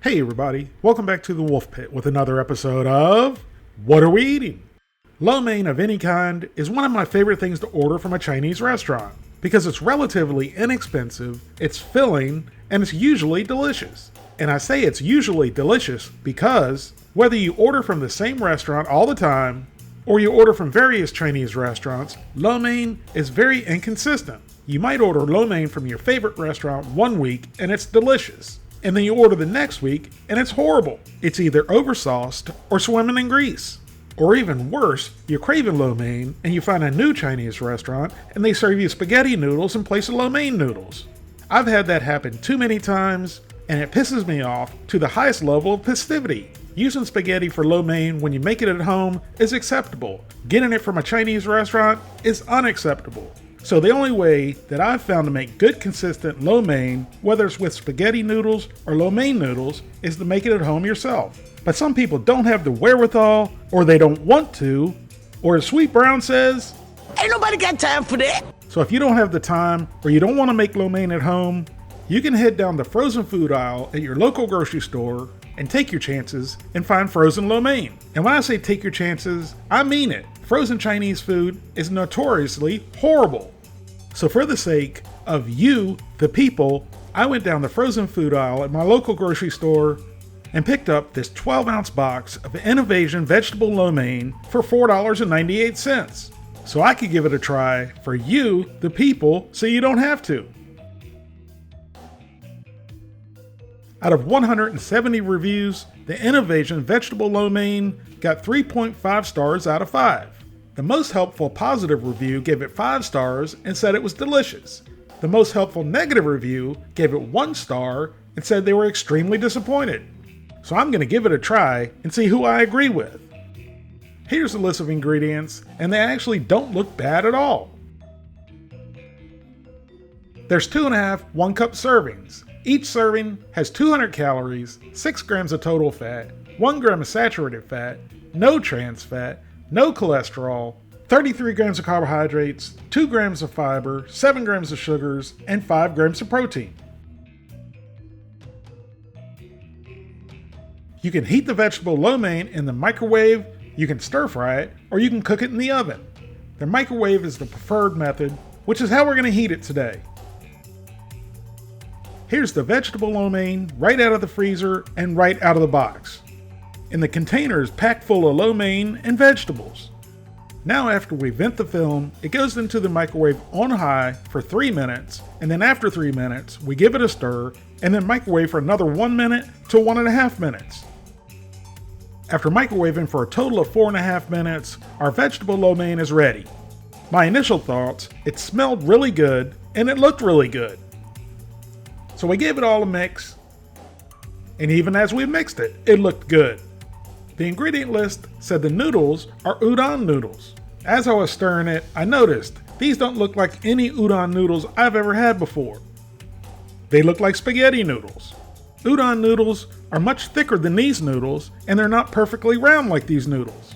Hey everybody, welcome back to the Wolf Pit with another episode of What Are We Eating? Lo mein of any kind is one of my favorite things to order from a Chinese restaurant because it's relatively inexpensive, it's filling, and it's usually delicious. And I say it's usually delicious because whether you order from the same restaurant all the time or you order from various Chinese restaurants, lo mein is very inconsistent. You might order lo mein from your favorite restaurant one week and it's delicious. And then you order the next week, and it's horrible. It's either oversauced or swimming in grease. Or even worse, you're craving lo mein, and you find a new Chinese restaurant, and they serve you spaghetti noodles in place of lo mein noodles. I've had that happen too many times, and it pisses me off to the highest level of festivity. Using spaghetti for lo mein when you make it at home is acceptable. Getting it from a Chinese restaurant is unacceptable. So the only way that I've found to make good consistent lo mein, whether it's with spaghetti noodles or lo mein noodles, is to make it at home yourself. But some people don't have the wherewithal, or they don't want to, or as Sweet Brown says, ain't nobody got time for that. So if you don't have the time, or you don't want to make lo mein at home, you can head down the frozen food aisle at your local grocery store and take your chances and find frozen lo mein. And when I say take your chances, I mean it. Frozen Chinese food is notoriously horrible. So for the sake of you, the people, I went down the frozen food aisle at my local grocery store and picked up this 12-ounce box of Innovasion vegetable lo mein for $4.98. So I could give it a try for you, the people, so you don't have to. Out of 170 reviews, the Innovasion vegetable lo mein got 3.5 stars out of 5. The most helpful positive review gave it 5 stars and said it was delicious. The most helpful negative review gave it 1 star and said they were extremely disappointed. So I'm going to give it a try and see who I agree with. Here's a list of ingredients, and they actually don't look bad at all. There's 2.5 1-cup servings. Each serving has 200 calories, 6 grams of total fat, 1 gram of saturated fat, no trans fat, no cholesterol, 33 grams of carbohydrates, 2 grams of fiber, 7 grams of sugars, and 5 grams of protein. You can heat the vegetable lo mein in the microwave, you can stir fry it, or you can cook it in the oven. The microwave is the preferred method, which is how we're going to heat it today. Here's the vegetable lo mein right out of the freezer and right out of the box. And the container is packed full of lo mein and vegetables. Now after we vent the film, it goes into the microwave on high for 3 minutes, and then after 3 minutes, we give it a stir, and then microwave for another 1 minute to 1.5 minutes. After microwaving for a total of 4.5 minutes, our vegetable lo mein is ready. My initial thoughts, it smelled really good, and it looked really good. So we gave it all a mix, and even as we mixed it, it looked good. The ingredient list said the noodles are udon noodles. As I was stirring it, I noticed these don't look like any udon noodles I've ever had before. They look like spaghetti noodles. Udon noodles are much thicker than these noodles, and they're not perfectly round like these noodles.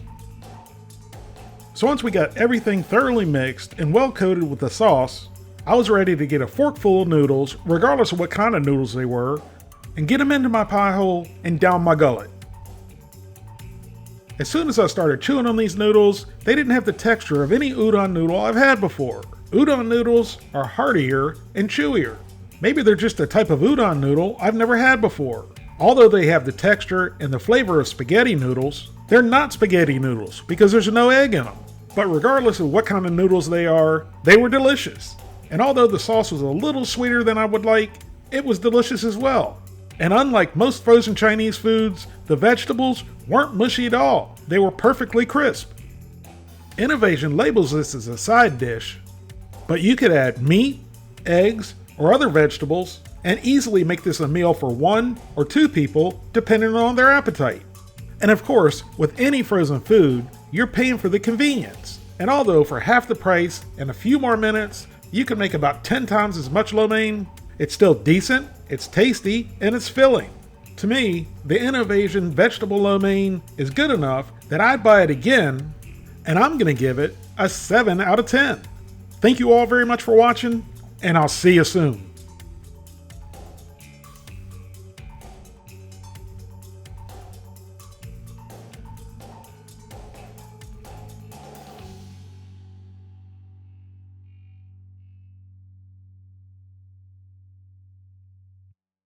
So once we got everything thoroughly mixed and well coated with the sauce, I was ready to get a forkful of noodles, regardless of what kind of noodles they were, and get them into my pie hole and down my gullet. As soon as I started chewing on these noodles, they didn't have the texture of any udon noodle I've had before. Udon noodles are heartier and chewier. Maybe they're just a type of udon noodle I've never had before. Although they have the texture and the flavor of spaghetti noodles, they're not spaghetti noodles because there's no egg in them. But regardless of what kind of noodles they are, they were delicious. And although the sauce was a little sweeter than I would like, it was delicious as well. And unlike most frozen Chinese foods, the vegetables weren't mushy at all. They were perfectly crisp. Innovasion labels this as a side dish, but you could add meat, eggs, or other vegetables and easily make this a meal for 1 or 2 people depending on their appetite. And of course, with any frozen food, you're paying for the convenience. And although for half the price and a few more minutes, you can make about 10 times as much lo mein, it's still decent, it's tasty, and it's filling. To me, the Innovasion vegetable lo mein is good enough that I'd buy it again, and I'm going to give it a 7 out of 10. Thank you all very much for watching, and I'll see you soon.